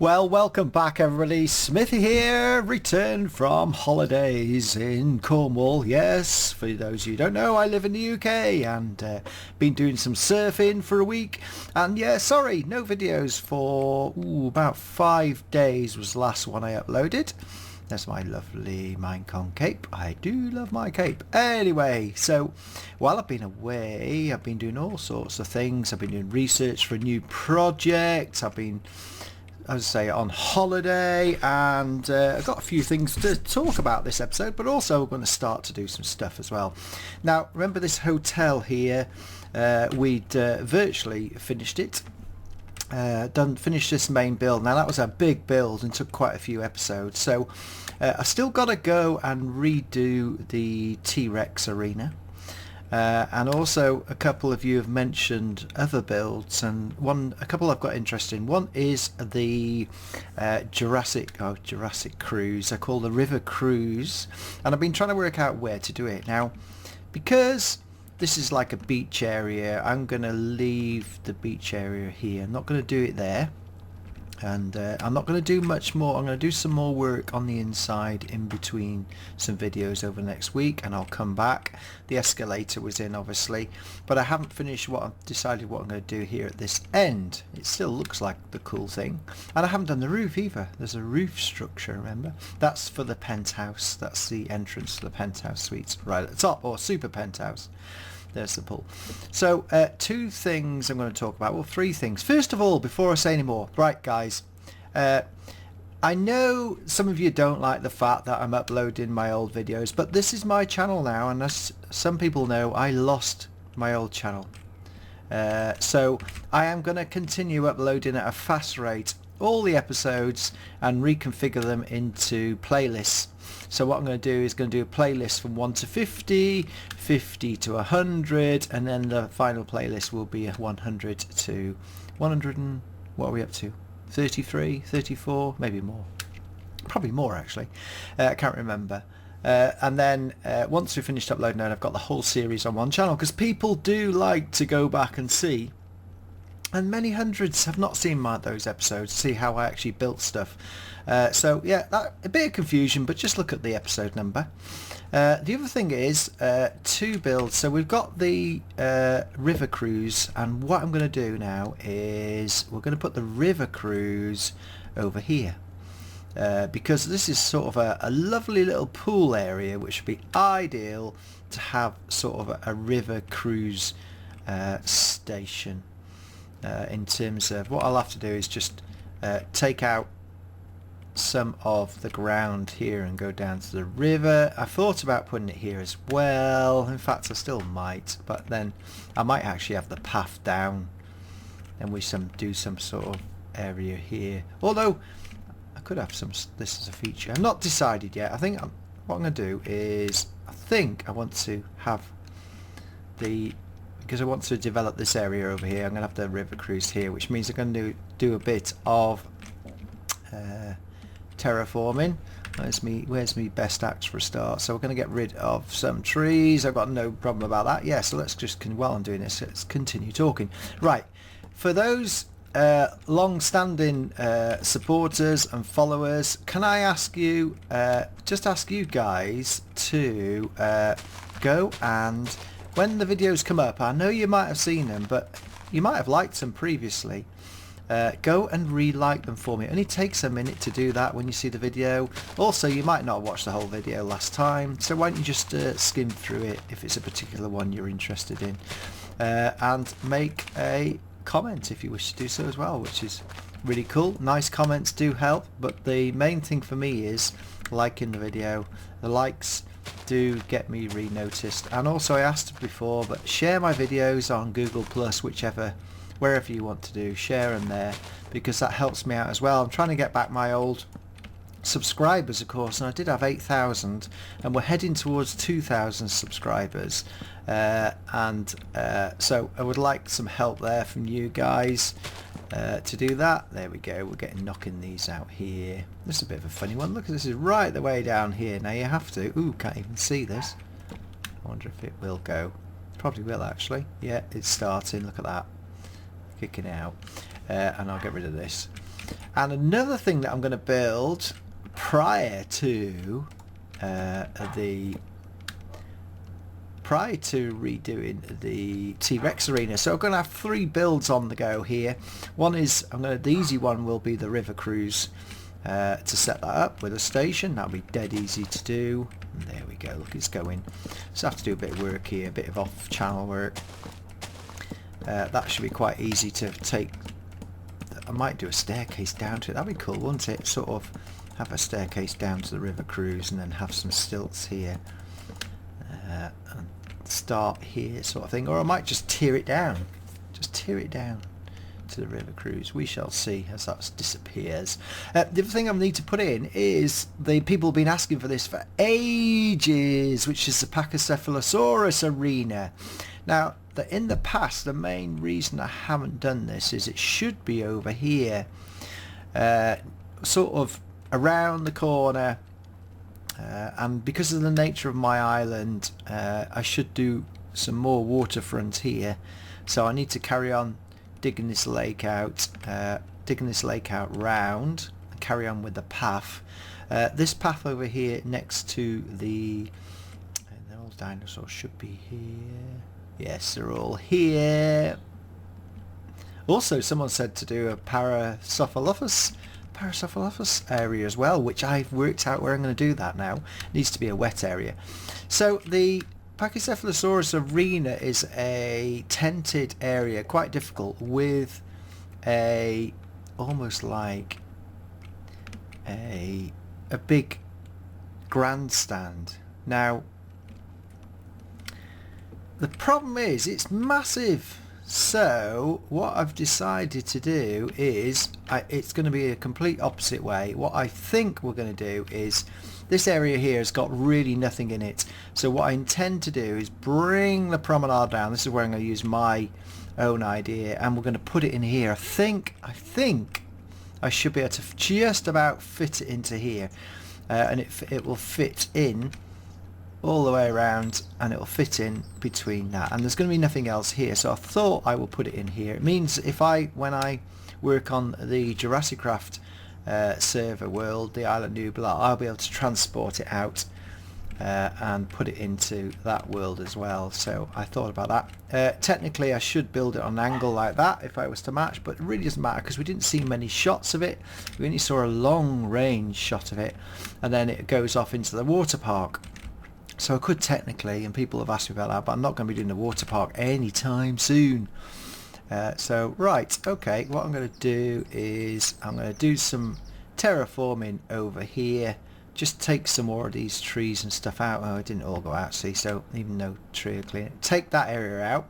Well, welcome back everybody. Smithy here, returned from holidays in Cornwall. Yes, for those of you who don't know, I live in the UK and been doing some surfing for a week. And yeah, sorry, no videos for about 5 days was the last one I uploaded. That's my lovely Minecon cape. I do love my cape. Anyway, so while I've been away, I've been doing all sorts of things. I've been doing research for a new project. I've been, as I say, on holiday, and I've got a few things to talk about this episode, but also we're going to start to do some stuff as well. Now, remember this hotel here? We'd virtually finished it. Finished this main build. Now that was a big build and took quite a few episodes, so I've still got to go and redo the T-Rex arena, and also a couple of you have mentioned other builds, and a couple I've got interest in. One is the Jurassic cruise. I call the river cruise, and I've been trying to work out where to do it. Now, because this is like a beach area, I'm going to leave the beach area here. I'm not going to do it there, and I'm not going to do much more. I'm going to do some more work on the inside in between some videos over the next week, and I'll come back. The escalator was in, obviously, but I haven't finished what I've decided what I'm going to do here at this end. It still looks like the cool thing, and I haven't done the roof either. There's a roof structure, remember? That's for the penthouse. That's the entrance to the penthouse suites right at the top, or super penthouse. There's the pool. So two things I'm going to talk about. Well, three things. First of all, before I say any more, right guys, I know some of you don't like the fact that I'm uploading my old videos, but this is my channel now, and as some people know, I lost my old channel. So I am going to continue uploading at a fast rate all the episodes and reconfigure them into playlists. So what I'm going to do is going to do a playlist from 1 to 50, 50 to 100, and then the final playlist will be 100 to 100 and what are we up to? 33, 34, maybe more. Probably more actually. I can't remember. And then once we've finished uploading it, I've got the whole series on one channel, because people do like to go back and see. And many hundreds have not seen those episodes, see how I actually built stuff. So yeah, a bit of confusion, but just look at the episode number. The other thing is two builds. So we've got the river cruise, and what I'm going to do now is we're going to put the river cruise over here. Because this is sort of a lovely little pool area, which would be ideal to have sort of a river cruise station. In terms of what I'll have to do is just take out some of the ground here and go down to the river. I thought about putting it here as well. In fact, I still might, but then I might actually have the path down, and we do some sort of area here. Although I could have this as a feature. I'm not decided yet. I think what I'm going to do is I want to have because I want to develop this area over here. I'm going to have the river cruise here, which means I'm going to do a bit of terraforming. Where's me best axe for a start? So we're going to get rid of some trees. I've got no problem about that. Yeah, so let's just, while I'm doing this, let's continue talking. Right, for those long-standing supporters and followers, can I ask you, just ask you guys to go and, when the videos come up, I know you might have seen them, but you might have liked them previously. Go and re-like them for me. It only takes a minute to do that when you see the video. Also, you might not have watched the whole video last time, so why don't you just skim through it if it's a particular one you're interested in, and make a comment if you wish to do so as well, which is really cool. Nice comments do help, but the main thing for me is liking the video. The likes do get me re-noticed, and also I asked before, but share my videos on Google Plus, wherever you want to do, share them there, because that helps me out as well. I'm trying to get back my old subscribers, of course, and I did have 8,000, and we're heading towards 2,000 subscribers, so I would like some help there from you guys to do that. There we go. We're knocking these out here. This is a bit of a funny one. Look, this is right the way down here. Now you have to. Ooh, can't even see this. I wonder if it will go. Probably will actually. Yeah, it's starting. Look at that. Kicking out. And I'll get rid of this. And another thing that I'm going to build prior to redoing the T-Rex arena. So I'm going to have 3 builds on the go here. One is, the easy one will be the river cruise, to set that up with a station. That'll be dead easy to do. And there we go, look, it's going. So I have to do a bit of work here, a bit of off-channel work. That should be quite easy to take. I might do a staircase down to it. That'd be cool, wouldn't it? Sort of have a staircase down to the river cruise and then have some stilts here. And start here sort of thing. Or I might just tear it down. Just tear it down to the river cruise. We shall see as that disappears. The other thing I need to put in is the people have been asking for this for ages, which is the Pachycephlosaurus arena. Now, in the past, the main reason I haven't done this is it should be over here, sort of around the corner, and because of the nature of my island, I should do some more waterfront here, so I need to carry on digging this lake out round and carry on with the path. This path over here next to the old dinosaurs should be here. Yes, they're all here. Also, someone said to do a Parasaurolophus area as well, which I've worked out where I'm going to do that now. It needs to be a wet area. So the Pachycephlosaurus arena is a tented area, quite difficult, with a almost like a big grandstand. Now, the problem is it's massive. So what I've decided to do is it's going to be a complete opposite way. What I think we're going to do is this area here has got really nothing in it. So what I intend to do is bring the promenade down. This is where I'm going to use my own idea, and we're going to put it in here. I think I should be able to just about fit it into here, and it will fit in all the way around, and it'll fit in between that, and there's going to be nothing else here, so I thought I will put it in here. It means when I work on the JurassiCraft server world, the Isla Nublar, I'll be able to transport it out and put it into that world as well. So I thought about that. Technically I should build it on an angle like that if I was to match, but it really doesn't matter because we didn't see many shots of it. We only saw a long range shot of it, and then it goes off into the water park. So I could technically, and people have asked me about that, but I'm not going to be doing the water park anytime soon. So right, okay, what I'm going to do is I'm going to do some terraforming over here. Just take some more of these trees and stuff out. Oh, it didn't all go out, see, so even though tree are clean. Take that area out,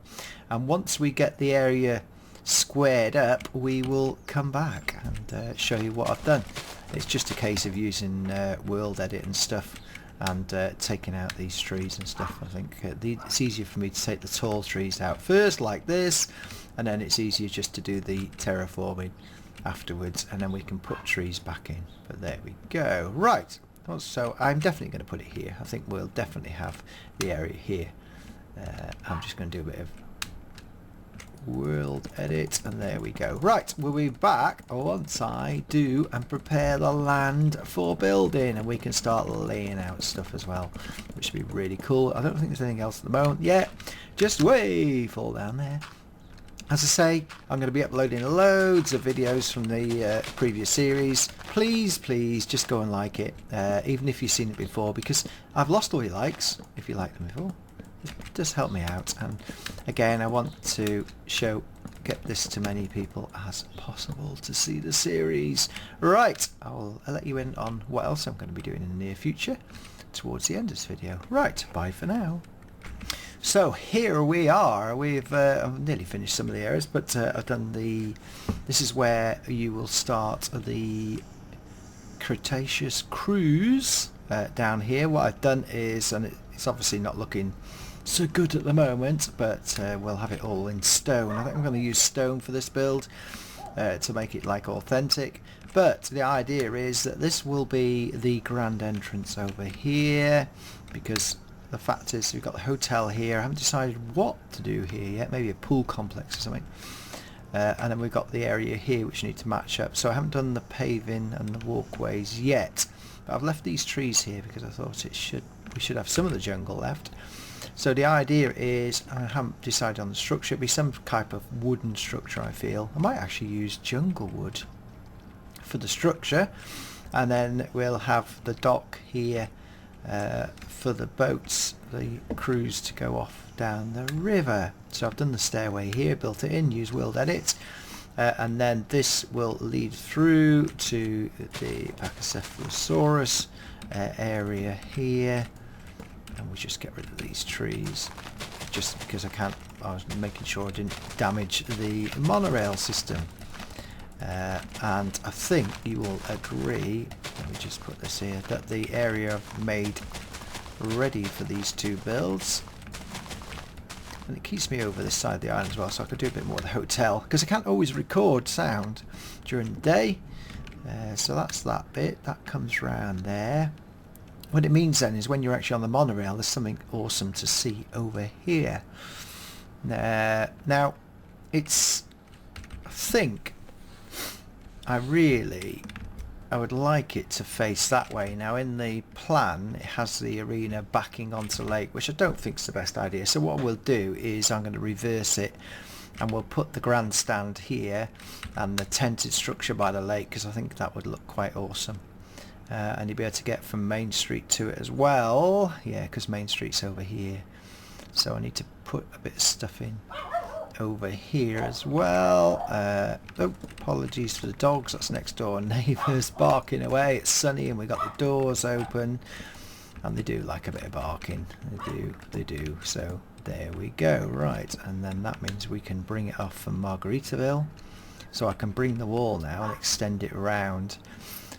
and once we get the area squared up, we will come back and show you what I've done. It's just a case of using world edit and stuff, and taking out these trees and stuff. I think it's easier for me to take the tall trees out first like this, and then it's easier just to do the terraforming afterwards, and then we can put trees back in. But there we go. Right, so I'm definitely going to put it here. I think we'll definitely have the area here. I'm just going to do a bit of world edit, and there we go. Right, we'll be back once I do and prepare the land for building, and we can start laying out stuff as well, which would be really cool. I don't think there's anything else at the moment yet. Just way fall down there. As I say, I'm going to be uploading loads of videos from the previous series. Please just go and like it, even if you've seen it before, because I've lost all your likes if you liked them before. It does help me out, and again I want to get this to many people as possible to see the series. Right, I'll let you in on what else I'm going to be doing in the near future towards the end of this video. Right, bye for now. So here we are. I've nearly finished some of the areas, but I've done this is where you will start the Cretaceous cruise down here. What I've done is, and it's obviously not looking so good at the moment, but we'll have it all in stone. I think I'm going to use stone for this build to make it like authentic, but the idea is that this will be the grand entrance over here, because the fact is we've got the hotel here. I haven't decided what to do here yet, maybe a pool complex or something. and then we've got the area here which need to match up. So I haven't done the paving and the walkways yet, but I've left these trees here because I thought we should have some of the jungle left. So the idea is, I haven't decided on the structure, it'll be some type of wooden structure. I feel I might actually use jungle wood for the structure, and then we'll have the dock here for the boats, the crews to go off down the river. So I've done the stairway here, built it in, use World Edit, and then this will lead through to the Pachycephlosaurus area here, and we just get rid of these trees just because I was making sure I didn't damage the monorail system. And I think you will agree, let me just put this here, that the area I've made ready for these two builds, and it keeps me over this side of the island as well, so I could do a bit more of the hotel, because I can't always record sound during the day. So that's that bit, that comes round there. What it means then is when you're actually on the monorail, there's something awesome to see over here. Now, it's, I think, I would like it to face that way. Now in the plan it has the arena backing onto the lake, which I don't think is the best idea. So what we'll do is I'm going to reverse it, and we'll put the grandstand here and the tented structure by the lake, because I think that would look quite awesome. And you'll be able to get from Main Street to it as well. Yeah, because Main Street's over here. So I need to put a bit of stuff in over here as well. Oh, apologies for the dogs, that's next door neighbours barking away. It's sunny and we've got the doors open, and they do like a bit of barking. They do. So there we go. Right, and then that means we can bring it off from Margaritaville. So I can bring the wall now and extend it around,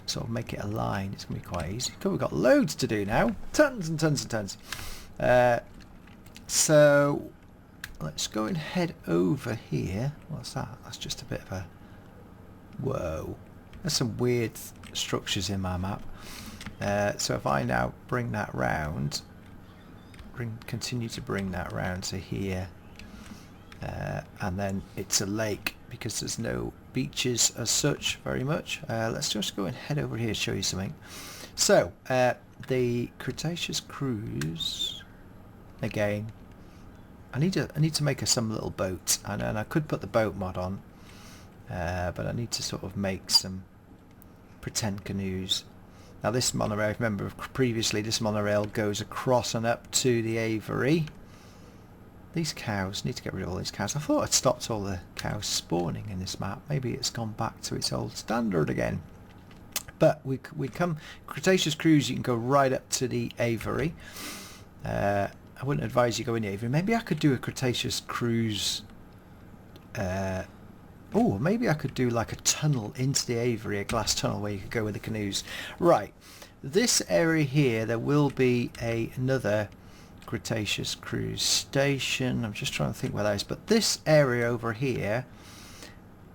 sort of make it a line. It's going to be quite easy. We've got loads to do now. Tons and tons and tons. So let's go and head over here. What's that? That's just a bit of a... Whoa. There's some weird structures in my map. So if I now bring that round, continue to bring that round to here, and then it's a lake because there's no beaches as such very much. Let's just go and head over here to show you something. So the Cretaceous cruise, again, I need to make some little boat, and I could put the boat mod on, but I need to sort of make some pretend canoes. Now this monorail, remember previously, this monorail goes across and up to the aviary. These cows, need to get rid of all these cows. I thought I'd stopped all the cows spawning in this map. Maybe it's gone back to its old standard again. But we come, Cretaceous cruise, you can go right up to the aviary. I wouldn't advise you go in the aviary. Maybe I could do a Cretaceous cruise. Oh, maybe I could do like a tunnel into the aviary, a glass tunnel where you could go with the canoes. Right, this area here, there will be another Cretaceous cruise station. I'm just trying to think where that is, but this area over here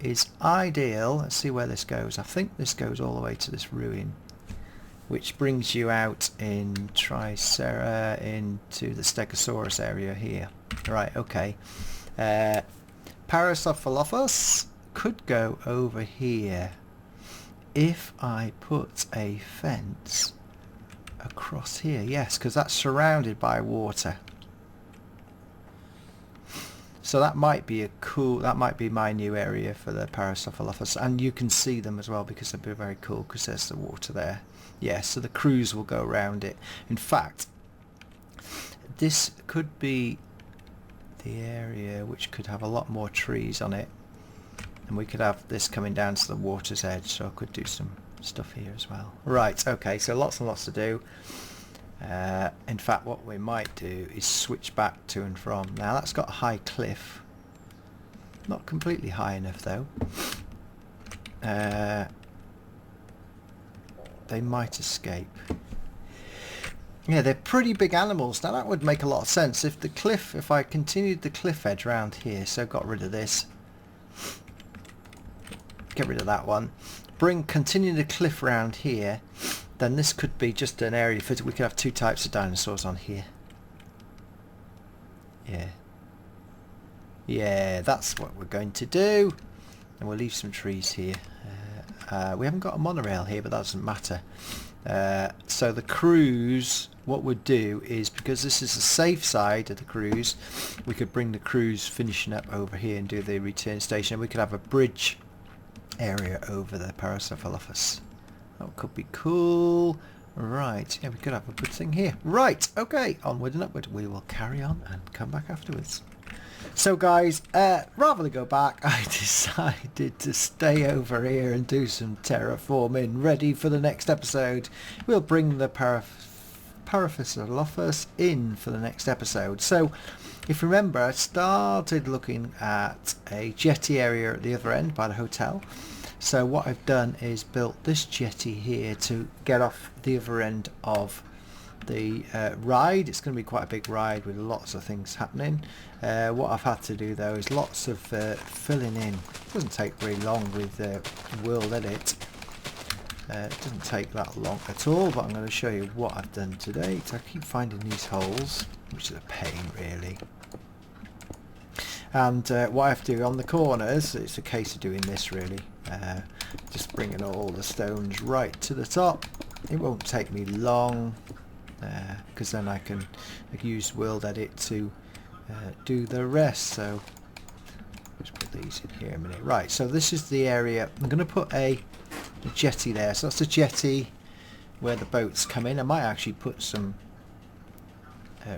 is ideal. Let's see where this goes. I think this goes all the way to this ruin, which brings you out in Tricera into the Stegosaurus area here. Right, okay. Parasaurolophus could go over here if I put a fence across here. Yes, because that's surrounded by water. So that might be that might be my new area for the Parasaurolophus, and you can see them as well because they'd be very cool because there's the water there. Yeah, so the cruise will go around it. In fact, this could be the area which could have a lot more trees on it, and we could have this coming down to the water's edge, so I could do some stuff here as well. Right, okay, so lots and lots to do. In fact, what we might do is switch back to and from. Now that's got a high cliff, not completely high enough though. They might escape. Yeah, they're pretty big animals. Now that would make a lot of sense if the cliff, if I continued the cliff edge around here, so got rid of this, get rid of that one, continue the cliff around here, then this could be just an area for, we could have two types of dinosaurs on here. Yeah. Yeah, that's what we're going to do. And we'll leave some trees here. We haven't got a monorail here, but that doesn't matter. So the cruise, what we'd do is, because this is the safe side of the cruise, we could bring the cruise finishing up over here and do the return station. We could have a bridge area over the Parasaurolophus. That could be cool. Right, yeah, we could have a good thing here. Right, okay, onward and upward. We will carry on and come back afterwards. So guys, rather than go back, I decided to stay over here and do some terraforming ready for the next episode. We'll bring the Parasaurolophus in for the next episode. So if you remember, I started looking at a jetty area at the other end by the hotel. So what I've done is built this jetty here to get off the other end of the ride. It's going to be quite a big ride with lots of things happening. What I've had to do though is lots of filling in. It doesn't take very long with World Edit. It doesn't take that long at all, but I'm going to show you what I've done today. So I keep finding these holes, which is a pain really. And what I have to do on the corners, it's a case of doing this really. Just bringing all the stones right to the top. It won't take me long, because then I can use World Edit to do the rest. So let's put these in here a minute. Right, so this is the area. I'm going to put a jetty there. So that's the jetty where the boats come in. I might actually put some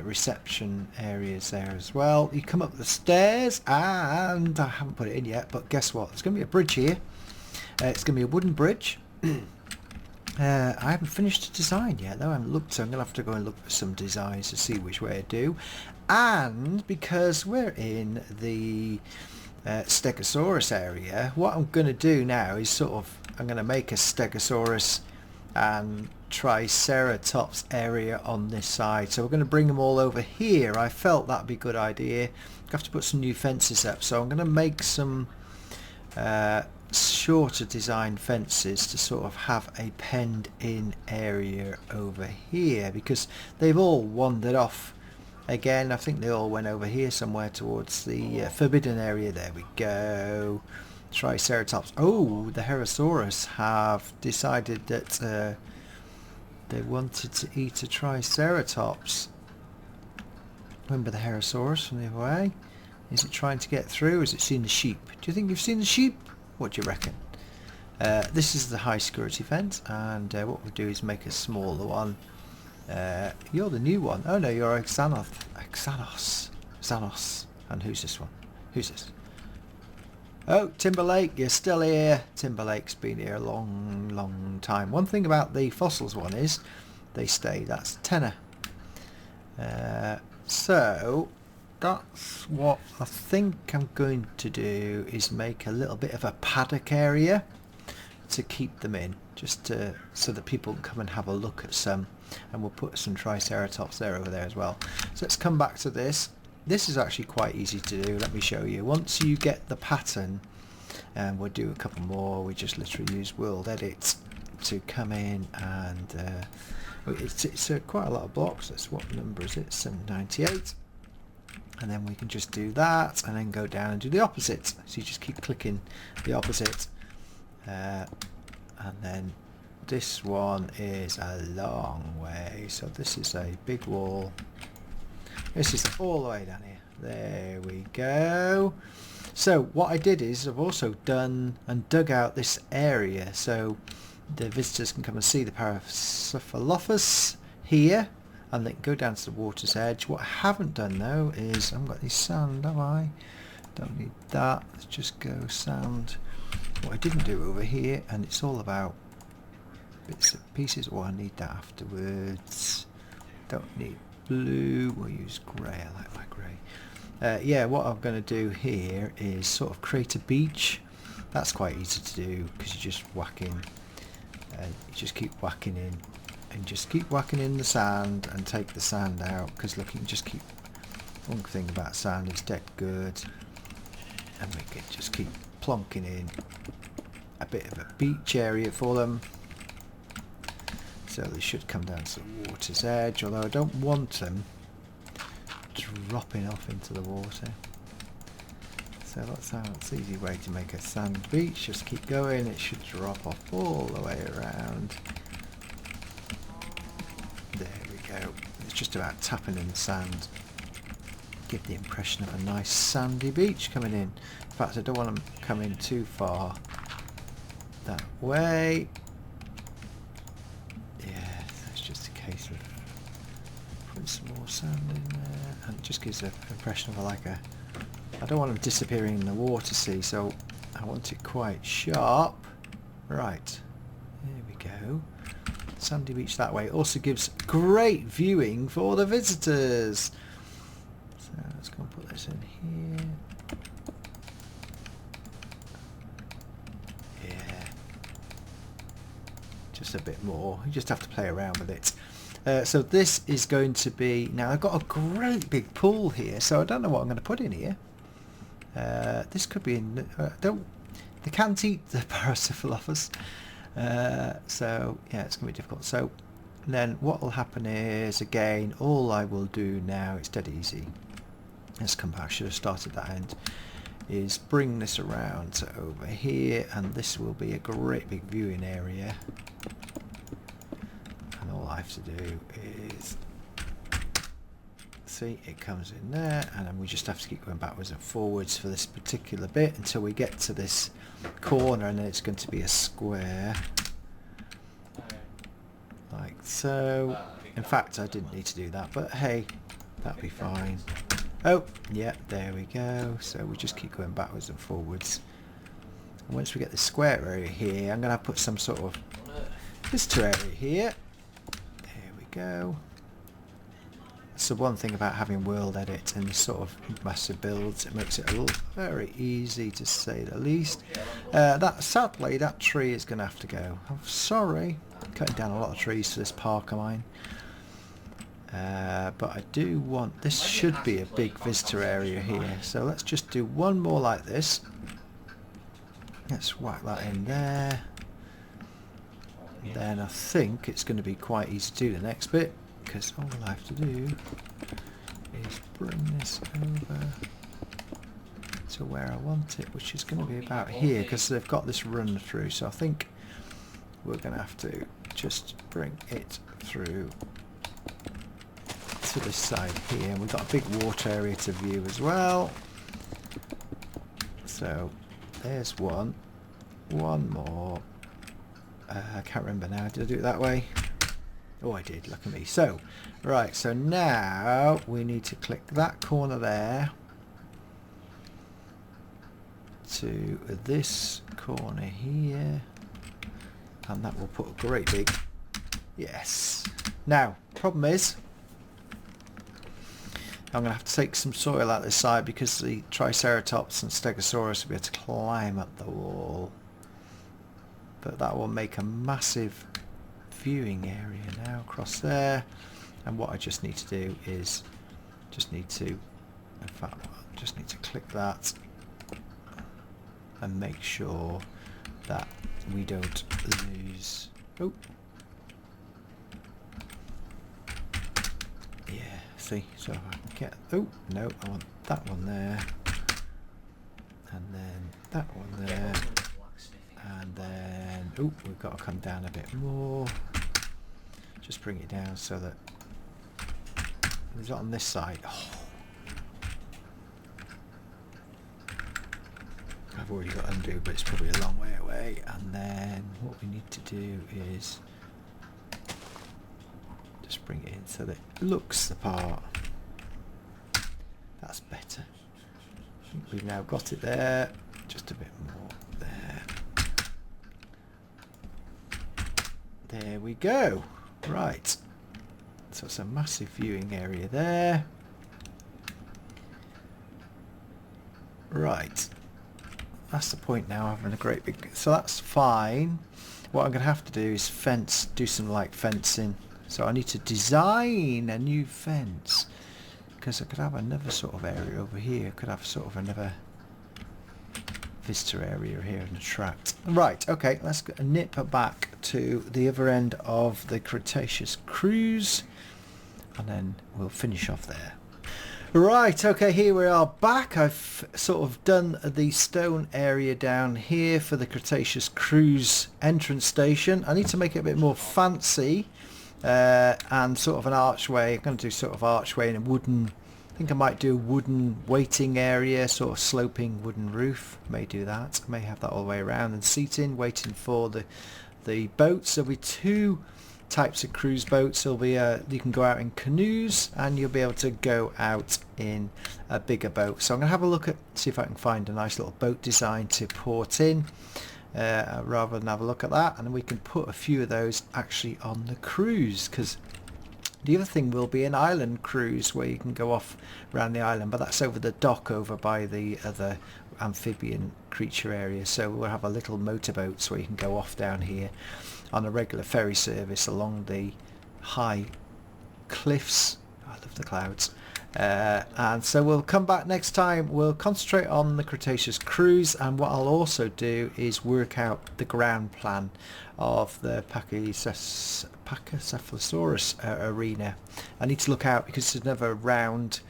reception areas there as well. You come up the stairs, and I haven't put it in yet, but guess what? There's going to be a bridge here. It's going to be a wooden bridge. I haven't finished the design yet though. I haven't looked, so I'm going to have to go and look for some designs to see which way to do. And because we're in the Stegosaurus area, what I'm going to do now is I'm going to make a Stegosaurus and Triceratops area on this side. So we're going to bring them all over here. I felt that'd be a good idea. I have to put some new fences up, so I'm going to make some shorter design fences to sort of have a penned in area over here, because they've all wandered off again. I think they all went over here somewhere towards the forbidden area. There we go. Triceratops. Oh, the Herosaurus have decided that they wanted to eat a Triceratops. Remember the Herosaurus from the other way? Is it trying to get through? Has it seen the sheep? Do you think you've seen the sheep? What do you reckon? This is the high security fence, and what we'll do is make a smaller one. You're the new one. Oh no, you're Xanos. And who's this one? Who's this? Oh, Timberlake, you're still here. Timberlake's been here a long time. One thing about the fossils one is they stay. That's tenor. So that's what I think I'm going to do, is make a little bit of a paddock area to keep them in, just so that people can come and have a look at some, and we'll put some Triceratops there over there as well. So let's come back to this. This is actually quite easy to do. Let me show you. Once you get the pattern, and we'll do a couple more, we just literally use World Edit to come in, and it's quite a lot of blocks. That's, what number is it? 798. And then we can just do that, and then go down and do the opposite. So you just keep clicking the opposite, and then this one is a long way. So this is a big wall. This is all the way down here. There we go. So what I did is I've also done and dug out this area so the visitors can come and see the Pachycephlosaurus here, and they can go down to the water's edge. What I haven't done though is I haven't got any sand, have I? Don't need that. Let's just go sand. What I didn't do over here, and it's all about bits and pieces. Oh, I need that afterwards. Don't need blue. We'll use grey. I like my grey. Yeah, what I'm going to do here is sort of create a beach. That's quite easy to do because you just whack in, and you just keep whacking in, and just keep whacking in the sand and take the sand out. Because look, you can just keep. One thing about sand is dead good, and we can just keep plonking in a bit of a beach area for them. So they should come down to the water's edge, although I don't want them dropping off into the water. So that's how it's an easy way to make a sand beach. Just keep going, it should drop off all the way around. There we go. It's just about tapping in the sand. Give the impression of a nice sandy beach coming in. In fact, I don't want them coming too far that way. Yeah, that's just a case of putting some more sand in there, and it just gives an impression of like a... I don't want them disappearing in the water, see, so I want it quite sharp. Right, there we go. Sandy beach that way. Also gives great viewing for the visitors. So let's go and put this in here. Yeah. Just a bit more. You just have to play around with it. So this is going to be... Now I've got a great big pool here, so I don't know what I'm going to put in here. This could be in... They can't eat the Parasaurolophus. So yeah, it's going to be difficult. So then what will happen is, again, all I will do now, it's dead easy. Let's come back, I should have started that end. Is bring this around to over here, and this will be a great big viewing area. And all I have to do is... See, it comes in there, and then we just have to keep going backwards and forwards for this particular bit until we get to this corner, and then it's going to be a square like so. In fact, I didn't need to do that, but hey, that'll be fine. Oh yeah, there we go. So we just keep going backwards and forwards. And once we get the square area here, I'm going to put some sort of visitor area here. There we go. So one thing about having world edit and sort of massive builds, it makes it a little very easy, to say the least. Sadly, that tree is going to have to go. I'm sorry, I'm cutting down a lot of trees for this park of mine. But I do want... This should be a big visitor area here. So let's just do one more like this. Let's whack that in there. And then I think it's going to be quite easy to do the next bit, because all I have to do is bring this over to where I want it, which is going to be about here, because they've got this run through. So I think we're going to have to just bring it through to this side here. And we've got a big water area to view as well. So there's one more. I can't remember now. Did I do it that way? Oh, I did. Look at me. So, right. So now we need to click that corner there to this corner here, and that will put a great big... Yes. Now, problem is, I'm going to have to take some soil out this side, because the Triceratops and Stegosaurus will be able to climb up the wall. But that will make a massive viewing area now across there. And what I just need to do is just need to click that and make sure that we don't lose... Oh, yeah, see, so if I can get... Oh no, I want that one there, and then that one there, and then... Oh, we've got to come down a bit more. Just bring it down so that it's on this side. Oh. I've already got undo, but it's probably a long way away. And then what we need to do is just bring it in so that it looks the part. That's better. I think we've now got it there. Just a bit more there. There we go. Right. So it's a massive viewing area there. Right. That's the point now, having a great big... So that's fine. What I'm going to have to do is do some like fencing. So I need to design a new fence, because I could have another sort of area over here. I could have sort of another visitor area here and a tract. Right, okay, let's nip back to the other end of the Cretaceous cruise, and then we'll finish off there. Right, okay, here we are back. I've sort of done the stone area down here for the Cretaceous cruise entrance station. I need to make it a bit more fancy and sort of an archway. I'm going to do sort of archway and a wooden, I think I might do a wooden waiting area, sort of sloping wooden roof. May do that. I may have that all the way around, and seating, waiting for the boats. There'll be two types of cruise boats. There'll be you can go out in canoes, and you'll be able to go out in a bigger boat. So I'm going to have a look at, see if I can find a nice little boat design to port in rather than have a look at that, and then we can put a few of those actually on the cruise, because the other thing will be an island cruise where you can go off around the island, but that's over the dock over by the other amphibian creature area. So we'll have a little motorboats where you can go off down here on a regular ferry service along the high cliffs. I love the clouds. And so we'll come back next time. We'll concentrate on the Cretaceous cruise, and what I'll also do is work out the ground plan of the Pachycephlosaurus arena. I need to look out because there's another round,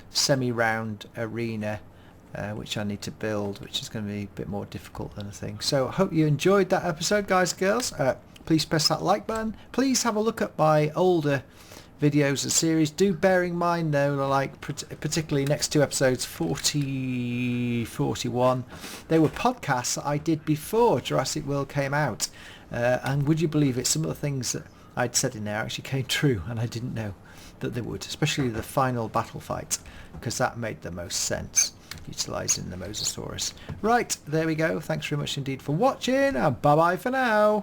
semi-round arena which I need to build, which is going to be a bit more difficult than I think. So I hope you enjoyed that episode, guys and girls. Please press that like button. Please have a look at my older videos and series. Do bear in mind though, like particularly next two episodes, 40, 41, they were podcasts that I did before Jurassic World came out, and would you believe it, some of the things that I'd said in there actually came true, and I didn't know that they would, especially the final battle fight, because that made the most sense, utilising the Mosasaurus. Right, there we go. Thanks very much indeed for watching, and bye bye for now.